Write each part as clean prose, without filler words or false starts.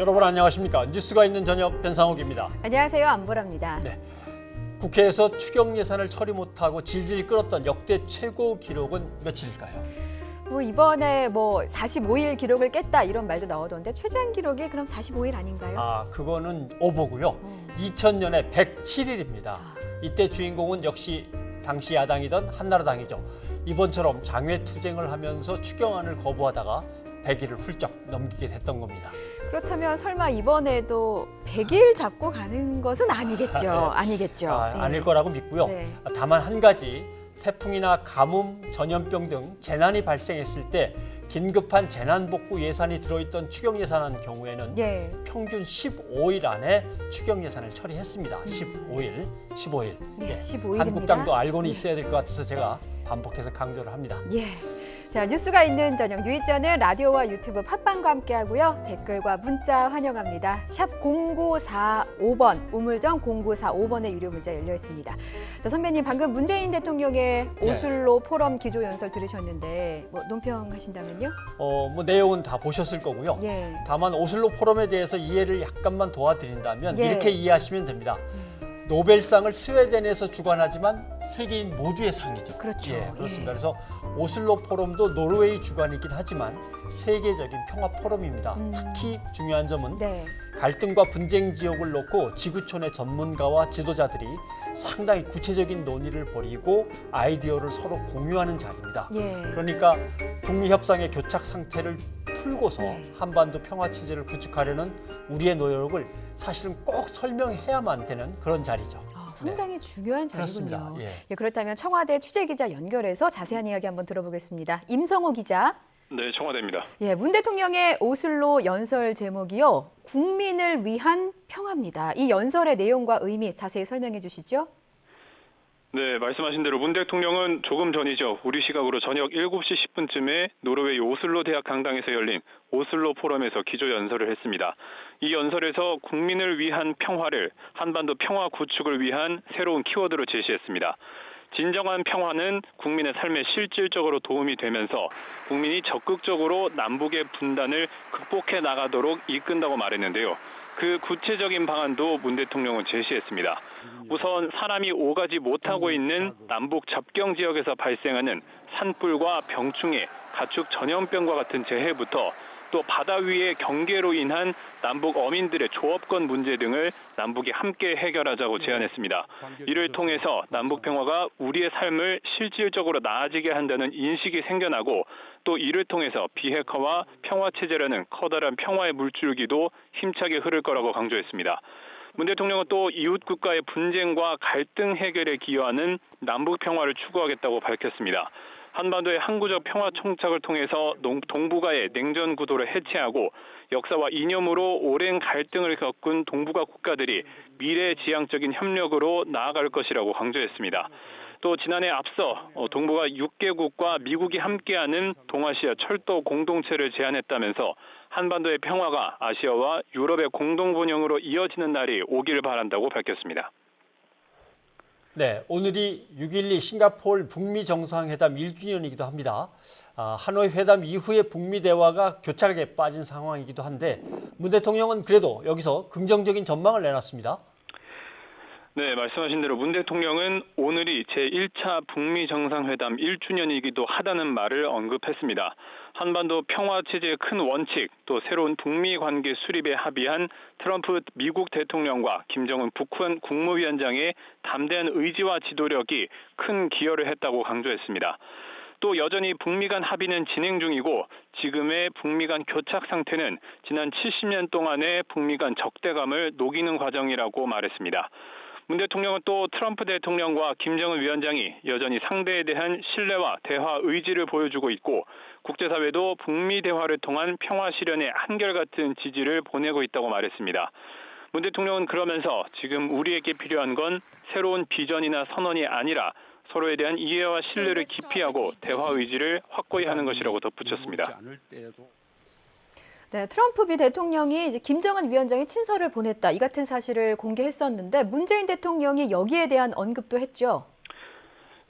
여러분 안녕하십니까? 뉴스가 있는 저녁 변상욱입니다. 안녕하세요. 안보라입니다. 네, 국회에서 추경 예산을 처리 못하고 질질 끌었던 역대 최고 기록은 며칠일까요? 이번에 45일 기록을 깼다 이런 말도 나오던데 최장 기록이 그럼 45일 아닌가요? 그거는 오보고요. 2000년에 107일입니다. 이때 주인공은 역시 당시 야당이던 한나라당이죠. 이번처럼 장외투쟁을 하면서 추경안을 거부하다가 100일을 훌쩍 넘기게 됐던 겁니다. 그렇다면 설마 이번에도 100일 잡고 가는 것은 아니겠죠? 아니겠죠. 네. 아닐 거라고 믿고요. 네. 다만 한 가지, 태풍이나 가뭄, 전염병 등 재난이 발생했을 때 긴급한 재난복구 예산이 들어있던 추경 예산안 경우에는 평균 15일 안에 추경 예산을 처리했습니다. 15일. 네, 15일입니다. 한국당도 알고는 있어야 될 것 같아서 제가 반복해서 강조를 합니다. 자, 뉴스가 있는 저녁 뉴이자는 라디오와 유튜브 팟빵과 함께하고요. 댓글과 문자 환영합니다. 샵 0945번, 우물정 0945번의 유료 문자 열려 있습니다. 자, 선배님 방금 문재인 대통령의 오슬로 포럼 기조연설 들으셨는데 논평하신다면요? 내용은 다 보셨을 거고요. 다만 오슬로 포럼에 대해서 이해를 약간만 도와드린다면 이렇게 이해하시면 됩니다. 노벨상을 스웨덴에서 주관하지만 세계인 모두의 상이죠. 그렇죠. 그렇습니다. 그래서 오슬로 포럼도 노르웨이 주관이긴 하지만 세계적인 평화 포럼입니다. 특히 중요한 점은 갈등과 분쟁 지역을 놓고 지구촌의 전문가와 지도자들이 상당히 구체적인 논의를 벌이고 아이디어를 서로 공유하는 자리입니다. 그러니까 북미 협상의 교착 상태를 풀고서 한반도 평화 체제를 구축하려는 우리의 노력을 사실은 꼭 설명해야만 되는 그런 자리죠. 상당히 중요한 자리군요. 그렇습니다. 그렇다면 청와대 취재기자 연결해서 자세한 이야기 한번 들어보겠습니다. 임성호 기자. 네, 청와대입니다. 문 대통령의 오슬로 연설 제목이요. 국민을 위한 평화입니다. 이 연설의 내용과 의미 자세히 설명해 주시죠. 네, 말씀하신 대로 문 대통령은 조금 전이죠. 우리 시각으로 저녁 7시 10분쯤에 노르웨이 오슬로 대학 강당에서 열린 오슬로 포럼에서 기조 연설을 했습니다. 이 연설에서 국민을 위한 평화를 한반도 평화 구축을 위한 새로운 키워드로 제시했습니다. 진정한 평화는 국민의 삶에 실질적으로 도움이 되면서 국민이 적극적으로 남북의 분단을 극복해 나가도록 이끈다고 말했는데요. 그 구체적인 방안도 문 대통령은 제시했습니다. 우선 사람이 오가지 못하고 있는 남북 접경 지역에서 발생하는 산불과 병충해, 가축 전염병과 같은 재해부터 또 바다 위의 경계로 인한 남북 어민들의 조업권 문제 등을 남북이 함께 해결하자고 제안했습니다. 이를 통해서 남북 평화가 우리의 삶을 실질적으로 나아지게 한다는 인식이 생겨나고 또 이를 통해서 비핵화와 평화체제라는 커다란 평화의 물줄기도 힘차게 흐를 거라고 강조했습니다. 문 대통령은 또 이웃 국가의 분쟁과 갈등 해결에 기여하는 남북 평화를 추구하겠다고 밝혔습니다. 한반도의 항구적 평화 정착을 통해서 동북아의 냉전 구도를 해체하고 역사와 이념으로 오랜 갈등을 겪은 동북아 국가들이 미래지향적인 협력으로 나아갈 것이라고 강조했습니다. 또 지난해 앞서 동북아 6개국과 미국이 함께하는 동아시아 철도 공동체를 제안했다면서 한반도의 평화가 아시아와 유럽의 공동 번영으로 이어지는 날이 오길 바란다고 밝혔습니다. 네, 오늘이 6.12 싱가포르 북미 정상회담 1주년이기도 합니다. 하노이 회담 이후에 북미 대화가 교착에 빠진 상황이기도 한데 문 대통령은 그래도 여기서 긍정적인 전망을 내놨습니다. 네, 말씀하신 대로 문 대통령은 오늘이 제1차 북미 정상회담 1주년이기도 하다는 말을 언급했습니다. 한반도 평화체제의 큰 원칙, 또 새로운 북미 관계 수립에 합의한 트럼프 미국 대통령과 김정은 북한 국무위원장의 담대한 의지와 지도력이 큰 기여를 했다고 강조했습니다. 또 여전히 북미 간 합의는 진행 중이고 지금의 북미 간 교착 상태는 지난 70년 동안의 북미 간 적대감을 녹이는 과정이라고 말했습니다. 문 대통령은 또 트럼프 대통령과 김정은 위원장이 여전히 상대에 대한 신뢰와 대화 의지를 보여주고 있고 국제사회도 북미 대화를 통한 평화 실현에 한결같은 지지를 보내고 있다고 말했습니다. 문 대통령은 그러면서 지금 우리에게 필요한 건 새로운 비전이나 선언이 아니라 서로에 대한 이해와 신뢰를 깊이 하고 대화 의지를 확고히 하는 것이라고 덧붙였습니다. 네, 트럼프 미 대통령이 이제 김정은 위원장의 친서를 보냈다 이 같은 사실을 공개했었는데 문재인 대통령이 여기에 대한 언급도 했죠.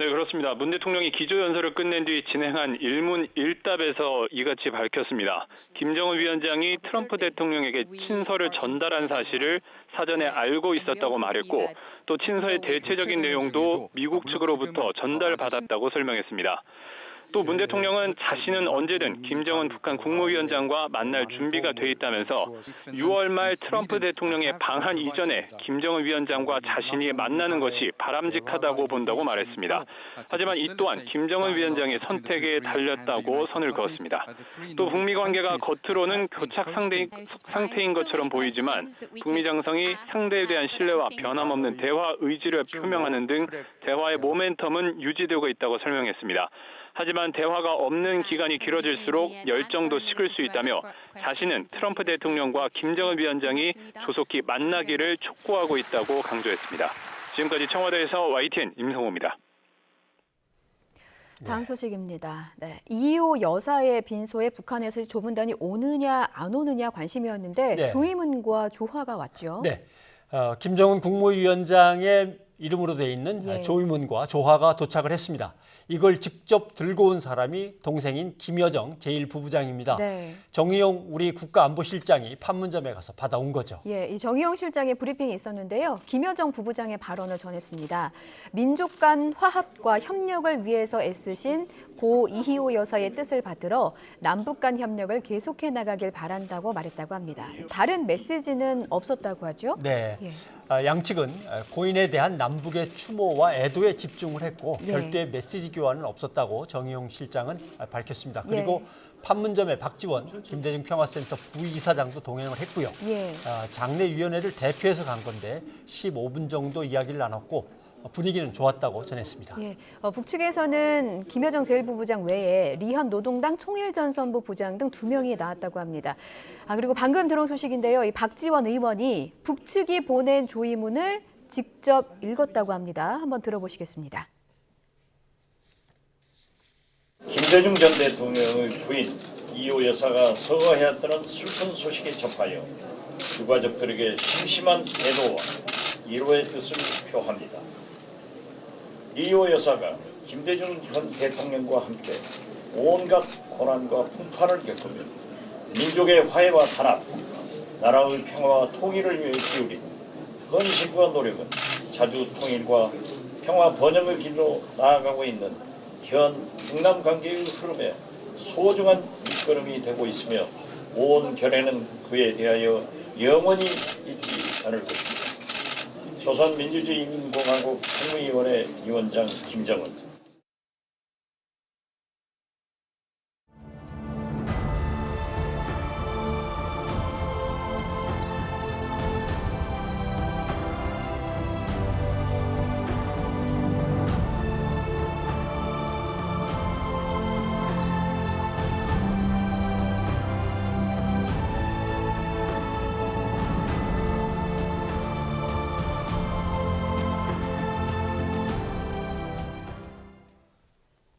네, 그렇습니다. 문 대통령이 기조연설을 끝낸 뒤 진행한 일문일답에서 이같이 밝혔습니다. 김정은 위원장이 트럼프 대통령에게 친서를 전달한 사실을 사전에 알고 있었다고 말했고, 또 친서의 대체적인 내용도 미국 측으로부터 전달받았다고 설명했습니다. 또 문 대통령은 자신은 언제든 김정은 북한 국무위원장과 만날 준비가 돼 있다면서 6월 말 트럼프 대통령의 방한 이전에 김정은 위원장과 자신이 만나는 것이 바람직하다고 본다고 말했습니다. 하지만 이 또한 김정은 위원장의 선택에 달렸다고 선을 그었습니다. 또 북미 관계가 겉으로는 교착 상태인 것처럼 보이지만 북미 정상이 상대에 대한 신뢰와 변함없는 대화 의지를 표명하는 등 대화의 모멘텀은 유지되고 있다고 설명했습니다. 하지만 대화가 없는 기간이 길어질수록 열정도 식을 수 있다며 자신은 트럼프 대통령과 김정은 위원장이 조속히 만나기를 촉구하고 있다고 강조했습니다. 지금까지 청와대에서 YTN 임성호입니다. 다음 소식입니다. 네. 이호 여사의 빈소에 북한에서 조문단이 오느냐 안 오느냐 관심이었는데 네. 조의문과 조화가 왔죠. 네, 김정은 국무위원장의 이름으로 되어 있는 조의문과 조화가 도착을 했습니다. 이걸 직접 들고 온 사람이 동생인 김여정 제1부부장입니다. 네. 정의용 우리 국가안보실장이 판문점에 가서 받아온 거죠. 예, 이 정의용 실장의 브리핑이 있었는데요. 김여정 부부장의 발언을 전했습니다. 민족 간 화합과 협력을 위해서 애쓰신 고 이희호 여사의 뜻을 받들어 남북 간 협력을 계속해 나가길 바란다고 말했다고 합니다. 다른 메시지는 없었다고 하죠? 네. 예. 양측은 고인에 대한 남북의 추모와 애도에 집중을 했고 별도의 메시지 교환은 없었다고 정의용 실장은 밝혔습니다. 그리고 판문점의 박지원 김대중 평화센터 부이사장도 동행을 했고요. 장례위원회를 대표해서 간 건데 15분 정도 이야기를 나눴고 분위기는 좋았다고 전했습니다. 북측에서는 김여정 제1부부장 외에 리현 노동당 통일전선부 부장 등 2명이 나왔다고 합니다. 그리고 방금 들어온 소식인데요. 이 박지원 의원이 북측이 보낸 조의문을 직접 읽었다고 합니다. 한번 들어보시겠습니다. 김대중 전 대통령의 부인 이호 여사가 서거해왔다는 슬픈 소식에 접하여 유가족들에게 심심한 애도와 위로의 뜻을 표합니다. 이호 여사가 김대중 전 대통령과 함께 온갖 고난과 풍파를 겪으며 민족의 화해와 단합, 나라의 평화와 통일을 위해 기울인 헌신과 노력은 자주 통일과 평화 번영의 길로 나아가고 있는 현 북남 관계의 흐름에 소중한 밑거름이 되고 있으며 온 결에는 그에 대하여 영원히 잊지 않을 것입니다. 조선민주주의인민공화국 국무위원회 위원장 김정은.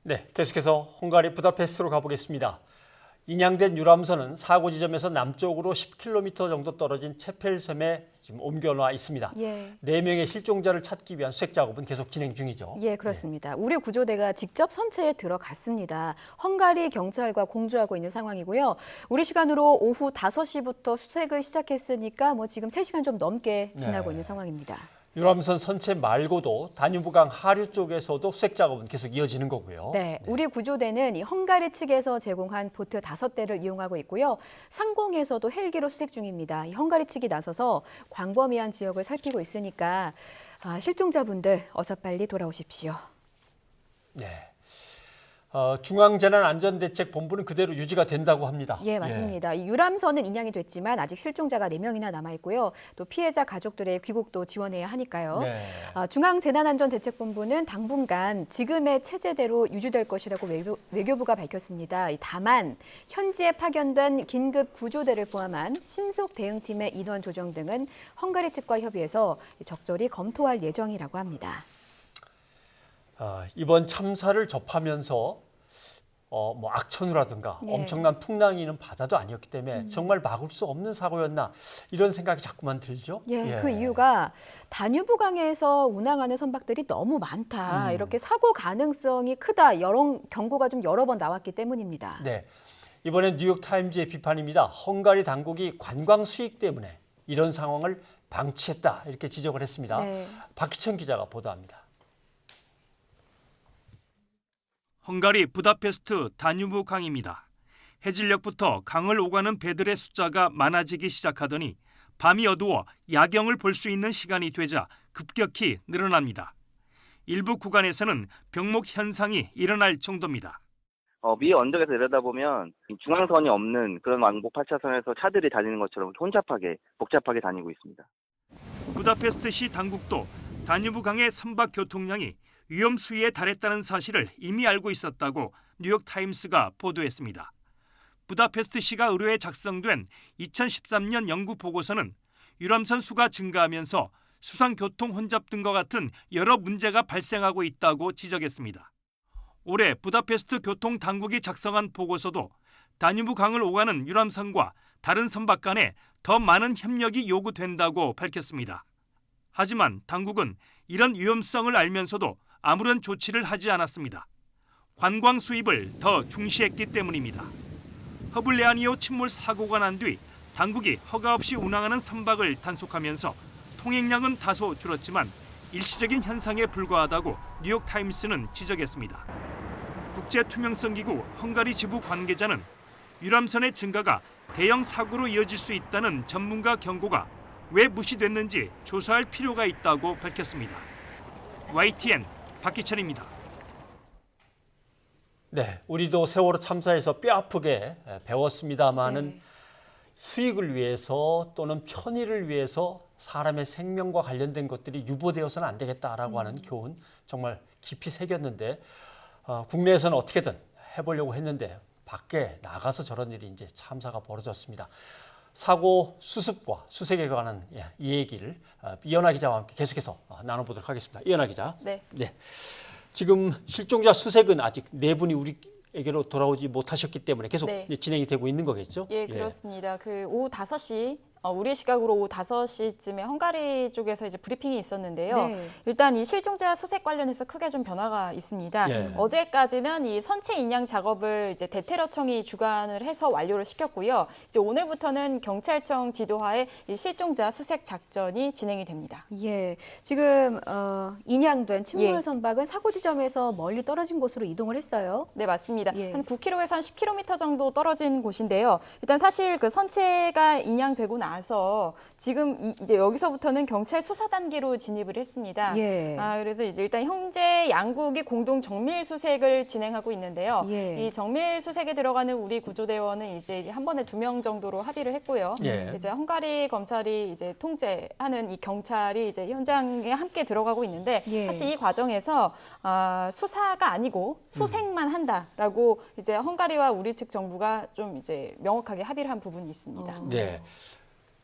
네, 계속해서 헝가리 부다페스트로 가보겠습니다. 인양된 유람선은 사고 지점에서 남쪽으로 10km 정도 떨어진 체펠섬에 지금 옮겨놔 있습니다. 4명의 실종자를 찾기 위한 수색 작업은 계속 진행 중이죠. 예, 그렇습니다. 우리 구조대가 직접 선체에 들어갔습니다. 헝가리 경찰과 공조하고 있는 상황이고요. 우리 시간으로 오후 5시부터 수색을 시작했으니까 지금 3시간 좀 넘게 지나고 있는 상황입니다. 유람선 선체 말고도 다뉴브강 하류 쪽에서도 수색 작업은 계속 이어지는 거고요. 네, 우리 구조대는 이 헝가리 측에서 제공한 보트 5대를 이용하고 있고요. 상공에서도 헬기로 수색 중입니다. 이 헝가리 측이 나서서 광범위한 지역을 살피고 있으니까 실종자분들 어서 빨리 돌아오십시오. 네. 중앙재난안전대책본부는 그대로 유지가 된다고 합니다. 예, 맞습니다. 이 유람선은 인양이 됐지만 아직 실종자가 4명이나 남아 있고요. 또 피해자 가족들의 귀국도 지원해야 하니까요. 중앙재난안전대책본부는 당분간 지금의 체제대로 유지될 것이라고 외교부가 밝혔습니다. 다만 현지에 파견된 긴급 구조대를 포함한 신속 대응팀의 인원 조정 등은 헝가리 측과 협의해서 적절히 검토할 예정이라고 합니다. 이번 참사를 접하면서 뭐 악천후라든가 네. 엄청난 풍랑이 있는 바다도 아니었기 때문에 정말 막을 수 없는 사고였나 이런 생각이 자꾸만 들죠. 예, 그 이유가 다뉴브강에서 운항하는 선박들이 너무 많다. 이렇게 사고 가능성이 크다. 경고가 좀 여러 번 나왔기 때문입니다. 네, 이번엔 뉴욕타임즈의 비판입니다. 헝가리 당국이 관광 수익 때문에 이런 상황을 방치했다 이렇게 지적을 했습니다. 네. 박희천 기자가 보도합니다. 헝가리 부다페스트 다뉴브 강입니다. 해질녘부터 강을 오가는 배들의 숫자가 많아지기 시작하더니 밤이 어두워 야경을 볼 수 있는 시간이 되자 급격히 늘어납니다. 일부 구간에서는 병목 현상이 일어날 정도입니다. 위에 언덕에서 내려다보면 중앙선이 없는 그런 왕복 8차선에서 차들이 다니는 것처럼 복잡하게 다니고 있습니다. 부다페스트시 당국도 다뉴브 강의 선박 교통량이 위험 수위에 달했다는 사실을 이미 알고 있었다고 뉴욕타임스가 보도했습니다. 부다페스트시가 의뢰에 작성된 2013년 연구 보고서는 유람선 수가 증가하면서 수상교통 혼잡 등과 같은 여러 문제가 발생하고 있다고 지적했습니다. 올해 부다페스트 교통당국이 작성한 보고서도 다뉴브 강을 오가는 유람선과 다른 선박 간에 더 많은 협력이 요구된다고 밝혔습니다. 하지만 당국은 이런 위험성을 알면서도 아무런 조치를 하지 않았습니다. 관광 수입을 더 중시했기 때문입니다. 허블레아니오 침몰 사고가 난 뒤 당국이 허가 없이 운항하는 선박을 단속하면서 통행량은 다소 줄었지만 일시적인 현상에 불과하다고 뉴욕타임스는 지적했습니다. 국제투명성기구 헝가리 지부 관계자는 유람선의 증가가 대형 사고로 이어질 수 있다는 전문가 경고가 왜 무시됐는지 조사할 필요가 있다고 밝혔습니다. YTN 박희철입니다. 네, 우리도 세월호 참사에서 뼈아프게 배웠습니다마는 수익을 위해서 또는 편의를 위해서 사람의 생명과 관련된 것들이 유보되어서는 안 되겠다라고 하는 교훈 정말 깊이 새겼는데 국내에서는 어떻게든 해보려고 했는데 밖에 나가서 저런 일이 이제 참사가 벌어졌습니다. 사고 수습과 수색에 관한 이 얘기를 이현아 기자와 함께 계속해서 나눠보도록 하겠습니다. 이현아 기자. 네. 지금 실종자 수색은 아직 네 분이 우리에게로 돌아오지 못하셨기 때문에 계속 네. 진행이 되고 있는 거겠죠? 예, 그렇습니다. 그 오후 5시 우리 시각으로 오후 5시쯤에 헝가리 쪽에서 이제 브리핑이 있었는데요. 네. 일단 이 실종자 수색 관련해서 크게 좀 변화가 있습니다. 예. 어제까지는 이 선체 인양 작업을 이제 대테러청이 주관을 해서 완료를 시켰고요. 이제 오늘부터는 경찰청 지도하에 이 실종자 수색 작전이 진행이 됩니다. 예, 지금 인양된 침몰 예. 선박은 사고 지점에서 멀리 떨어진 곳으로 이동을 했어요. 네, 맞습니다. 예. 한 9km에서 한 10km 정도 떨어진 곳인데요. 일단 사실 그 선체가 인양되고 나서 지금 이제 여기서부터는 경찰 수사 단계로 진입을 했습니다. 예. 그래서 이제 일단 현재 양국이 공동 정밀 수색을 진행하고 있는데요. 예. 이 정밀 수색에 들어가는 우리 구조대원은 이제 한 번에 2명 정도로 합의를 했고요. 예. 이제 헝가리 검찰이 이제 통제하는 이 경찰이 이제 현장에 함께 들어가고 있는데 예. 사실 이 과정에서 수사가 아니고 수색만 한다라고 이제 헝가리와 우리 측 정부가 좀 이제 명확하게 합의를 한 부분이 있습니다. 네.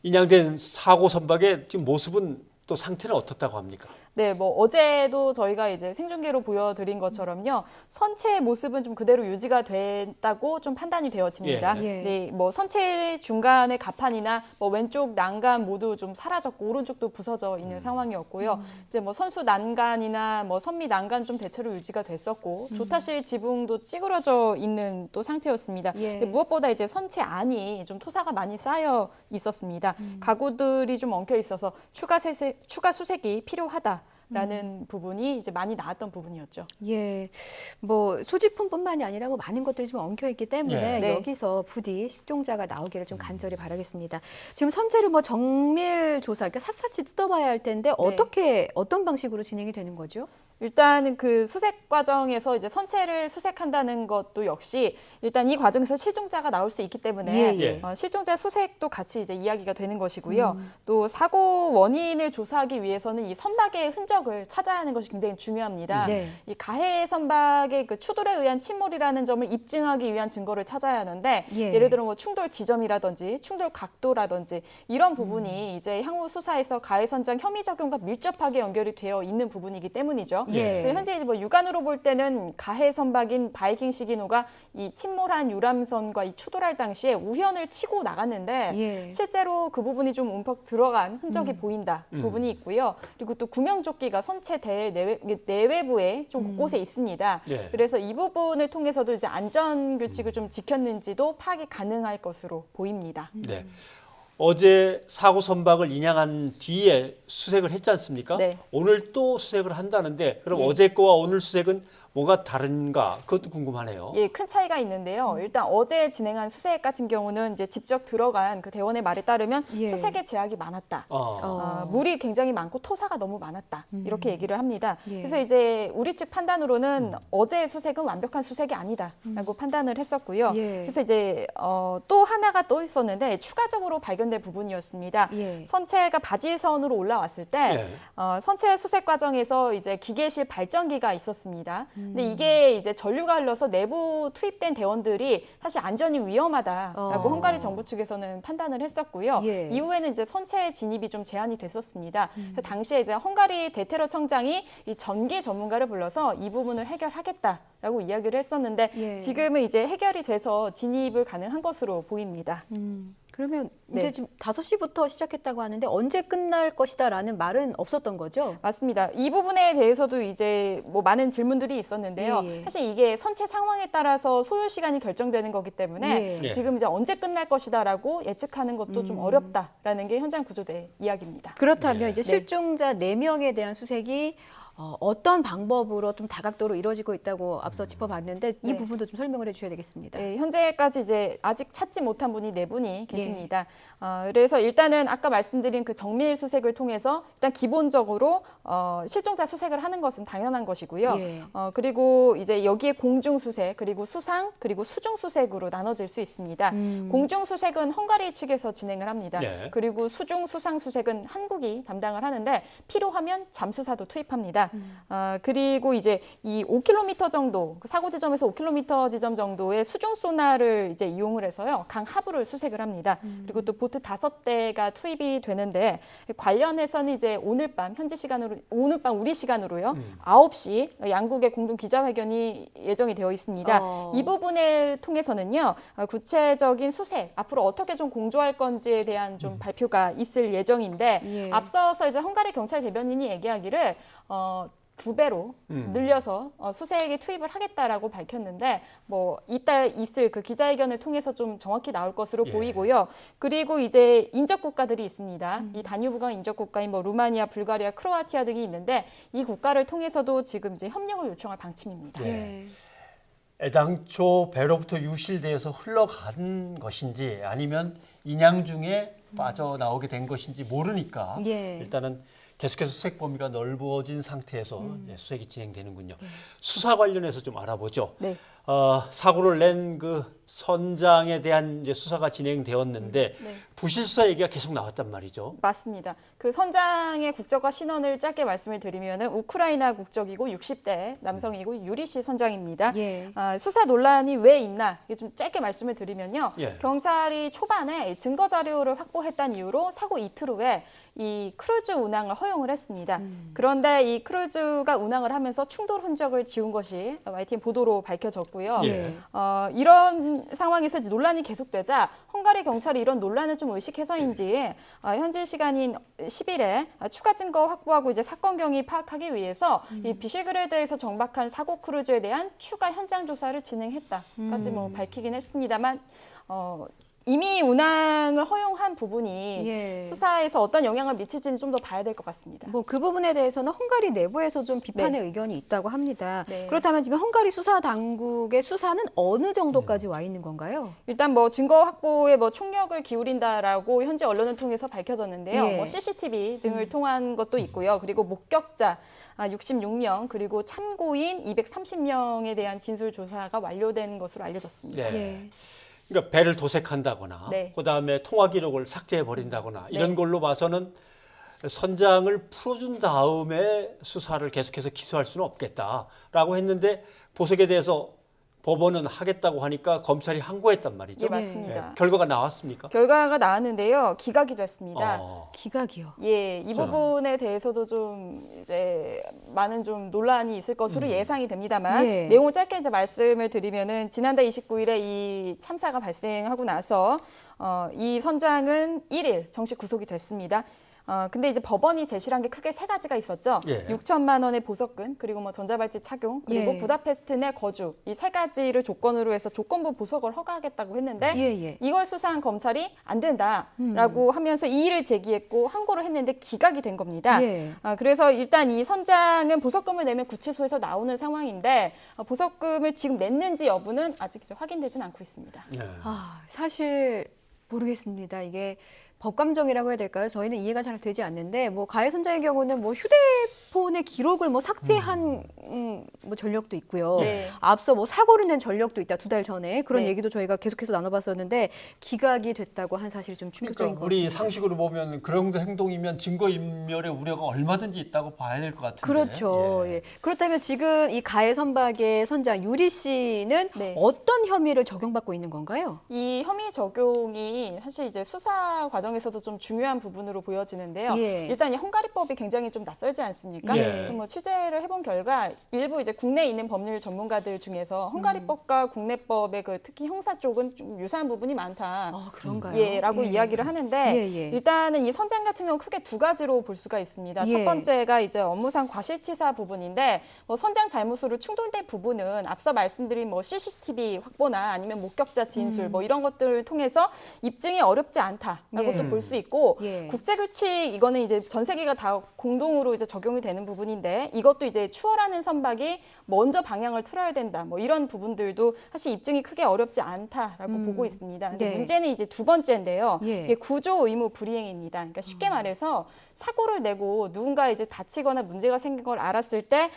인양된 사고 선박의 지금 모습은 또 상태는 어떻다고 합니까? 네, 뭐 어제도 저희가 이제 생중계로 보여드린 것처럼요, 선체의 모습은 좀 그대로 유지가 됐다고 좀 판단이 되어집니다. 예. 네, 뭐 선체 중간의 가판이나 뭐 왼쪽 난간 모두 좀 사라졌고 오른쪽도 부서져 있는 상황이었고요. 이제 뭐 선수 난간이나 뭐 선미 난간 좀 대체로 유지가 됐었고 조타실 지붕도 찌그러져 있는 또 상태였습니다. 예. 근데 무엇보다 이제 선체 안이 좀 토사가 많이 쌓여 있었습니다. 가구들이 좀 엉켜 있어서 추가 수색이 필요하다라는 부분이 이제 많이 나왔던 부분이었죠. 예, 뭐 소지품뿐만이 아니라 뭐 많은 것들이 좀 엉켜 있기 때문에 예. 네. 여기서 부디 실종자가 나오기를 좀 간절히 바라겠습니다. 지금 선체를 뭐 정밀 조사, 그러니까 샅샅이 뜯어봐야 할 텐데 어떤 방식으로 진행이 되는 거죠? 일단 그 수색 과정에서 이제 선체를 수색한다는 것도 역시 일단 이 과정에서 실종자가 나올 수 있기 때문에 예. 실종자 수색도 같이 이제 이야기가 되는 것이고요. 또 사고 원인을 조사하기 위해서는 이 선박의 흔적을 찾아야 하는 것이 굉장히 중요합니다. 네. 이 가해 선박의 그 추돌에 의한 침몰이라는 점을 입증하기 위한 증거를 찾아야 하는데 예. 예를 들어 뭐 충돌 지점이라든지 충돌 각도라든지 이런 부분이 이제 향후 수사에서 가해 선장 혐의 적용과 밀접하게 연결이 되어 있는 부분이기 때문이죠. 예. 그래서 현재 이제 뭐 육안으로 볼 때는 가해 선박인 바이킹 시기노가 이 침몰한 유람선과 이 추돌할 당시에 우현을 치고 나갔는데 예. 실제로 그 부분이 좀 움푹 들어간 흔적이 보인다 부분이 있고요. 그리고 또 구명조끼가 선체 내외부에 좀 곳곳에 있습니다. 예. 그래서 이 부분을 통해서도 이제 안전 규칙을 좀 지켰는지도 파악이 가능할 것으로 보입니다. 네. 어제 사고 선박을 인양한 뒤에 수색을 했지 않습니까? 네. 오늘 또 수색을 한다는데 그럼 예. 어제 거와 오늘 수색은 뭐가 다른가? 그것도 궁금하네요. 예, 큰 차이가 있는데요. 일단 어제 진행한 수색 같은 경우는 이제 직접 들어간 그 대원의 말에 따르면 예. 수색에 제약이 많았다. 어. 물이 굉장히 많고 토사가 너무 많았다. 이렇게 얘기를 합니다. 예. 그래서 이제 우리 측 판단으로는 어제 수색은 완벽한 수색이 아니다라고 판단을 했었고요. 예. 그래서 이제 또 하나가 또 있었는데 추가적으로 발견된 부분이었습니다. 예. 선체가 바지선으로 올라왔을 때 예. 선체 수색 과정에서 이제 기계실 발전기가 있었습니다. 근데 이게 이제 전류가 흘러서 내부 투입된 대원들이 사실 안전이 위험하다라고 헝가리 정부 측에서는 판단을 했었고요. 예. 이후에는 이제 선체 진입이 좀 제한이 됐었습니다. 그래서 당시에 이제 헝가리 대테러 청장이 이 전기 전문가를 불러서 이 부분을 해결하겠다라고 이야기를 했었는데 예. 지금은 이제 해결이 돼서 진입을 가능한 것으로 보입니다. 그러면 네. 이제 지금 5시부터 시작했다고 하는데 언제 끝날 것이다라는 말은 없었던 거죠? 맞습니다. 이 부분에 대해서도 이제 뭐 많은 질문들이 있었는데요. 예, 예. 사실 이게 선체 상황에 따라서 소요 시간이 결정되는 거기 때문에 예. 지금 이제 언제 끝날 것이다라고 예측하는 것도 좀 어렵다라는 게 현장 구조대 이야기입니다. 그렇다면 네. 이제 실종자 4명에 대한 수색이 어떤 방법으로 좀 다각도로 이루어지고 있다고 앞서 짚어봤는데 이 네. 부분도 좀 설명을 해주셔야 되겠습니다. 네, 현재까지 이제 아직 찾지 못한 분이 4분이 계십니다. 그래서 일단은 아까 말씀드린 그 정밀 수색을 통해서 일단 기본적으로 실종자 수색을 하는 것은 당연한 것이고요. 예. 그리고 이제 여기에 공중 수색 그리고 수상 그리고 수중 수색으로 나눠질 수 있습니다. 공중 수색은 헝가리 측에서 진행을 합니다. 네. 그리고 수중 수상 수색은 한국이 담당을 하는데 필요하면 잠수사도 투입합니다. 그리고 이제 이 5km 정도 그 사고 지점에서 5km 지점 정도의 수중 소나를 이제 이용을 해서요 강 하부를 수색을 합니다. 그리고 또 보트 5대가 투입이 되는데 관련해서는 이제 오늘 밤 현지 시간으로 오늘 밤 우리 시간으로요 9시 양국의 공동 기자회견이 예정이 되어 있습니다. 이 부분을 통해서는요 구체적인 수색 앞으로 어떻게 좀 공조할 건지에 대한 좀 발표가 있을 예정인데 예. 앞서서 이제 헝가리 경찰 대변인이 얘기하기를 2배로 늘려서 수색에 투입을 하겠다라고 밝혔는데 뭐 이따 있을 그 기자회견을 통해서 좀 정확히 나올 것으로 예. 보이고요. 그리고 이제 인접 국가들이 있습니다. 이 다뉴브강 인접 국가인 뭐 루마니아, 불가리아, 크로아티아 등이 있는데 이 국가를 통해서도 지금 이제 협력을 요청할 방침입니다. 예. 애당초 배로부터 유실되어서 흘러간 것인지 아니면 인양 중에 빠져나오게 된 것인지 모르니까 예. 일단은 계속해서 수색 범위가 넓어진 상태에서 수색이 진행되는군요. 수사 관련해서 좀 알아보죠. 네. 사고를 낸 그 선장에 대한 이제 수사가 진행되었는데 부실 수사 얘기가 계속 나왔단 말이죠. 맞습니다. 그 선장의 국적과 신원을 짧게 말씀을 드리면은 우크라이나 국적이고 60대 남성이고 유리 씨 선장입니다. 예. 수사 논란이 왜 있나 이게 좀 짧게 말씀을 드리면요. 예. 경찰이 초반에 증거 자료를 확보했다는 이유로 사고 이틀 후에 이 크루즈 운항을 허용을 했습니다. 그런데 이 크루즈가 운항을 하면서 충돌 흔적을 지운 것이 YTN 보도로 밝혀졌고요. 예. 이런 상황에서 이제 논란이 계속되자 헝가리 경찰이 이런 논란을 좀 의식해서인지 현지 시간인 10일에 추가 증거 확보하고 이제 사건 경위 파악하기 위해서 이 비실그레드에서 정박한 사고 크루즈에 대한 추가 현장 조사를 진행했다까지 뭐 밝히긴 했습니다만 이미 운항을 허용한 부분이 예. 수사에서 어떤 영향을 미칠지는 좀 더 봐야 될 것 같습니다. 뭐 그 부분에 대해서는 헝가리 내부에서 좀 비판의 의견이 있다고 합니다. 네. 그렇다면 지금 헝가리 수사 당국의 수사는 어느 정도까지 와 있는 건가요? 일단 뭐 증거 확보에 뭐 총력을 기울인다라고 현지 언론을 통해서 밝혀졌는데요. 예. 뭐 CCTV 등을 통한 것도 있고요. 그리고 목격자 66명 그리고 참고인 230명에 대한 진술 조사가 완료된 것으로 알려졌습니다. 네. 예. 그러니까 배를 도색한다거나 네. 그다음에 통화 기록을 삭제해 버린다거나 이런 네. 걸로 봐서는 선장을 풀어준 다음에 수사를 계속해서 기소할 수는 없겠다라고 했는데 보석에 대해서 법원은 하겠다고 하니까 검찰이 항고했단 말이죠. 예, 맞습니다. 결과가 나왔습니까? 결과가 나왔는데요. 기각이 됐습니다. 기각이요. 예, 이 부분에 대해서도 좀 이제 많은 좀 논란이 있을 것으로 예상이 됩니다만 예. 내용을 짧게 이제 말씀을 드리면은 지난달 29일에 이 참사가 발생하고 나서 이 선장은 1일 정식 구속이 됐습니다. 근데 이제 법원이 제시한 게 크게 세 가지가 있었죠. 6천만 원의 보석금, 그리고 뭐 전자발찌 착용, 그리고 부다페스트 내 거주, 이 세 가지를 조건으로 해서 조건부 보석을 허가하겠다고 했는데 이걸 수사한 검찰이 안 된다라고 하면서 이의를 제기했고 항고를 했는데 기각이 된 겁니다. 그래서 일단 이 선장은 보석금을 내면 구치소에서 나오는 상황인데 보석금을 지금 냈는지 여부는 아직 확인되진 않고 있습니다. 사실 모르겠습니다. 이게 법감정이라고 해야 될까요? 저희는 이해가 잘 되지 않는데 뭐 가해 선장의 경우는 뭐 휴대폰의 기록을 뭐 삭제한 뭐 전력도 있고요. 앞서 뭐 사고를 낸 전력도 있다 2달 전에 그런 얘기도 저희가 계속해서 나눠봤었는데 기각이 됐다고 한 사실이 좀 충격적인 것 같습니다. 우리 상식으로 보면 그런 정도 행동이면 증거인멸의 우려가 얼마든지 있다고 봐야 될 것 같은데. 그렇죠. 그렇다면 지금 이 가해 선박의 선장 유리 씨는 어떤 혐의를 적용받고 있는 건가요? 이 혐의 적용이 사실 이제 수사 과정에서도 좀 중요한 부분으로 보여지는데요. 일단 이 헝가리법이 굉장히 좀 낯설지 않습니까? 그래서 뭐 취재를 해본 결과 일부 이제 국내에 있는 법률 전문가들 중에서 헝가리법과 국내법의 그 특히 형사 쪽은 좀 유사한 부분이 많다. 그런가요? 라고 이야기를 하는데 일단은 이 선장 같은 경우 크게 두 가지로 볼 수가 있습니다. 첫 번째가 이제 업무상 과실치사 부분인데 뭐 선장 잘못으로 충돌된 부분은 앞서 말씀드린 뭐 CCTV 확보나 아니면 목격자 진술 뭐 이런 것들을 통해서 입증이 어렵지 않다라고 또 볼 수 있고 국제규칙 이거는 이제 전 세계가 다 공동으로 이제 적용이 되는 부분인데 이것도 이제 추월하는 선박이 먼저 방향을 틀어야 된다. 뭐 이런 부분들도 사실 입증이 크게 어렵지 않다라고 보고 있습니다. 근데 문제는 이제 두 번째인데요. 이게 구조 의무 불이행입니다. 그러니까 쉽게 말해서 사고를 내고 누군가 이제 다치거나 문제가 생긴 걸 알았을 때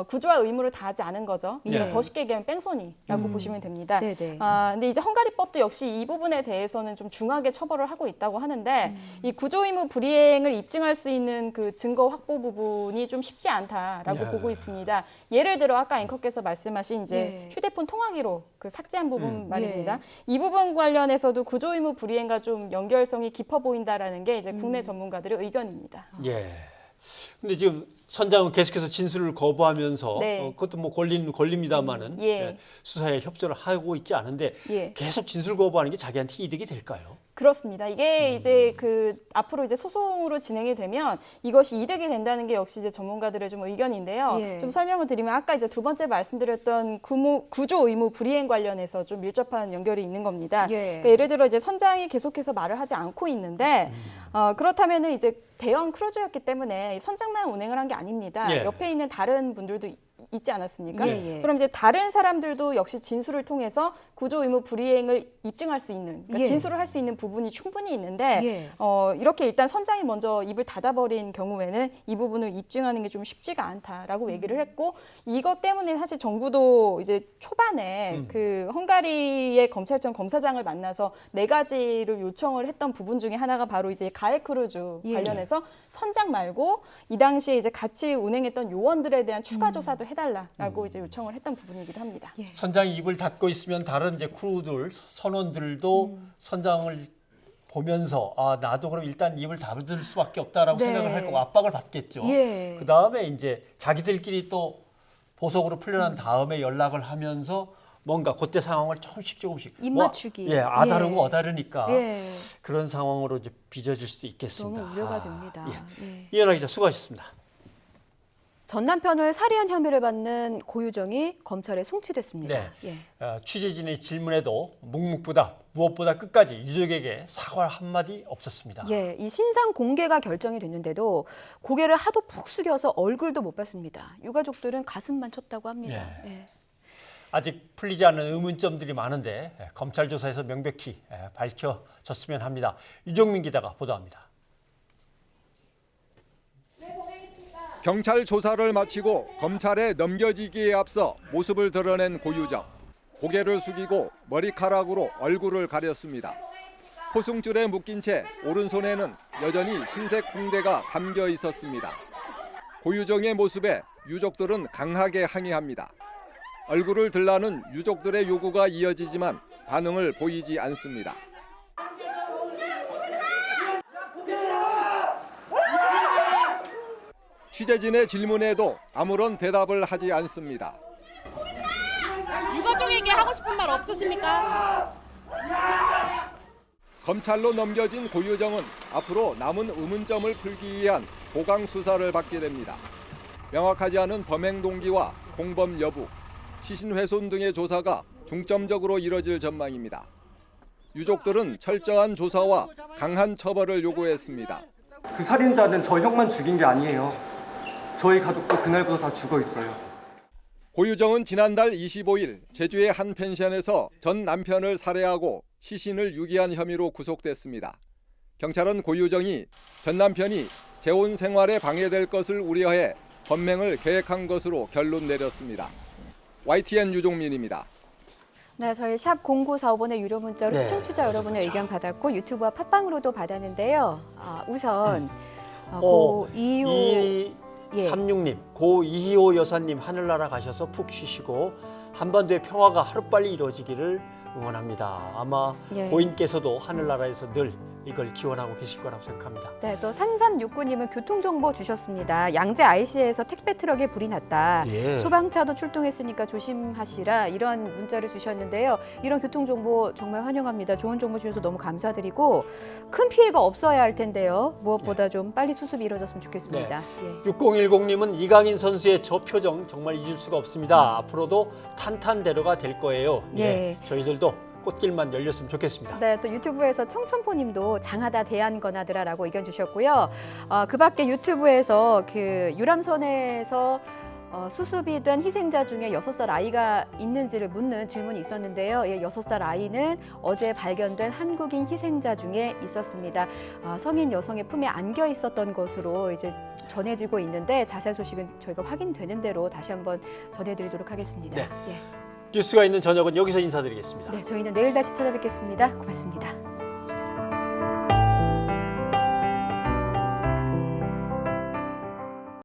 구조할 의무를 다하지 않은 거죠. 더 쉽게 얘기하면 뺑소니라고 보시면 됩니다. 근데 이제 헝가리법도 역시 이 부분에 대해서는 좀 중하게 처벌을 하고 있다고 하는데 이 구조 의무 불이행을 입증할 수 있는 그 증거 확보 부분이 좀 쉽지 않다라고 보고 있습니다. 예를 들어 아까 앵커께서 말씀하신 이제 휴대폰 통화기로 그 삭제한 부분 말입니다. 이 부분 관련해서도 구조 의무 불이행과 좀 연결성이 깊어 보인다라는 게 이제 국내 전문가들의 의견입니다. 근데 지금 선장은 계속해서 진술을 거부하면서 그것도 뭐 권립니다마는 수사에 협조를 하고 있지 않은데 계속 진술 거부하는 게 자기한테 이득이 될까요? 그렇습니다. 이게 이제 그 앞으로 이제 소송으로 진행이 되면 이것이 이득이 된다는 게 역시 이제 전문가들의 좀 의견인데요. 좀 설명을 드리면 아까 이제 두 번째 말씀드렸던 구조 의무 불이행 관련해서 좀 밀접한 연결이 있는 겁니다. 그러니까 예를 들어 이제 선장이 계속해서 말을 하지 않고 있는데 그렇다면은 이제 대형 크루즈였기 때문에 선장만 운행을 한 게 아닙니다. 옆에 있는 다른 분들도 있지 않았습니까? 그럼 이제 다른 사람들도 역시 진술을 통해서 구조 의무 불이행을 입증할 수 있는, 그러니까 진술을 할 수 있는 부분이 충분히 있는데 이렇게 일단 선장이 먼저 입을 닫아버린 경우에는 이 부분을 입증하는 게 좀 쉽지가 않다라고 얘기를 했고 이것 때문에 사실 정부도 이제 초반에 그 헝가리의 검찰청 검사장을 만나서 4가지를 요청을 했던 부분 중에 하나가 바로 이제 가해 크루즈 관련해서 선장 말고 이 당시에 이제 같이 운행했던 요원들에 대한 추가 조사도 해달라라고 이제 요청을 했던 부분이기도 합니다. 선장이 입을 닫고 있으면 다른 이제 크루들 선원들도 선장을 보면서 나도 그럼 일단 입을 닫을 수밖에 없다라고 생각을 할 거고 압박을 받겠죠. 그 다음에 이제 자기들끼리 또 보석으로 풀려난 다음에 연락을 하면서 뭔가 그때 상황을 조금씩 입맞추기. 아다르고 어다르니까 그런 상황으로 이제 빚어질 수 있겠습니다. 너무 우려가 됩니다. 이현아 기자 수고하셨습니다. 전 남편을 살해한 혐의를 받는 고유정이 검찰에 송치됐습니다. 취재진의 질문에도 묵묵부답, 무엇보다 끝까지 유족에게 사과 한마디 없었습니다. 이 신상 공개가 결정이 됐는데도 고개를 하도 푹 숙여서 얼굴도 못 봤습니다. 유가족들은 가슴만 쳤다고 합니다. 아직 풀리지 않은 의문점들이 많은데 검찰 조사에서 명백히 밝혀졌으면 합니다. 유종민 기자가 보도합니다. 경찰 조사를 마치고 검찰에 넘겨지기에 앞서 모습을 드러낸 고유정. 고개를 숙이고 머리카락으로 얼굴을 가렸습니다. 포승줄에 묶인 채 오른손에는 여전히 흰색 붕대가 감겨 있었습니다. 고유정의 모습에 유족들은 강하게 항의합니다. 얼굴을 들라는 유족들의 요구가 이어지지만 반응을 보이지 않습니다. 취재진의 질문에도 아무런 대답을 하지 않습니다. 유가족에게 하고 싶은 말 없으십니까? 검찰로 넘겨진 고유정은 앞으로 남은 의문점을 풀기 위한 보강 수사를 받게 됩니다. 명확하지 않은 범행 동기와 공범 여부, 시신 훼손 등의 조사가 중점적으로 이뤄질 전망입니다. 유족들은 철저한 조사와 강한 처벌을 요구했습니다. 그 살인자는 저 형만 죽인 게 아니에요. 저희 가족도 그날부터 다 죽어 있어요. 고유정은 지난달 25일 제주의 한 펜션에서 전 남편을 살해하고 시신을 유기한 혐의로 구속됐습니다. 경찰은 고유정이 전 남편이 재혼 생활에 방해될 것을 우려해 범행을 계획한 것으로 결론 내렸습니다. YTN 유종민입니다. 네, 저희 샵 0945번의 유료 문자로 네, 시청자 여러분의 의견 받았고 유튜브와 팟빵으로도 받았는데요. 우선 고25 36님, 고 이희호 여사님 하늘나라 가셔서 푹 쉬시고 한반도의 평화가 하루빨리 이루어지기를 응원합니다. 아마 고인께서도 하늘나라에서 늘 이걸 기원하고 계실 거라고 생각합니다. 네, 또 3369님은 교통정보 주셨습니다. 양재 IC에서 택배 트럭에 불이 났다. 소방차도 출동했으니까 조심하시라 이런 문자를 주셨는데요. 이런 교통정보 정말 환영합니다. 좋은 정보 주셔서 너무 감사드리고 큰 피해가 없어야 할 텐데요. 무엇보다 좀 빨리 수습이 이루어졌으면 좋겠습니다. 6010님은 이강인 선수의 저 표정 정말 잊을 수가 없습니다. 앞으로도 탄탄대로가 될 거예요. 저희들도 꽃길만 열렸으면 좋겠습니다. 네, 또 유튜브에서 청천포님도 장하다 대한건하드라라고 의견 주셨고요. 그 밖에 유튜브에서 그 유람선에서 수습이 된 희생자 중에 6살 아이가 있는지를 묻는 질문이 있었는데요. 6살 아이는 어제 발견된 한국인 희생자 중에 있었습니다. 성인 여성의 품에 안겨 있었던 것으로 이제 전해지고 있는데 자세한 소식은 저희가 확인되는 대로 다시 한번 전해드리도록 하겠습니다. 뉴스가 있는 저녁은 여기서 인사드리겠습니다. 네, 저희는 내일 다시 찾아뵙겠습니다. 고맙습니다.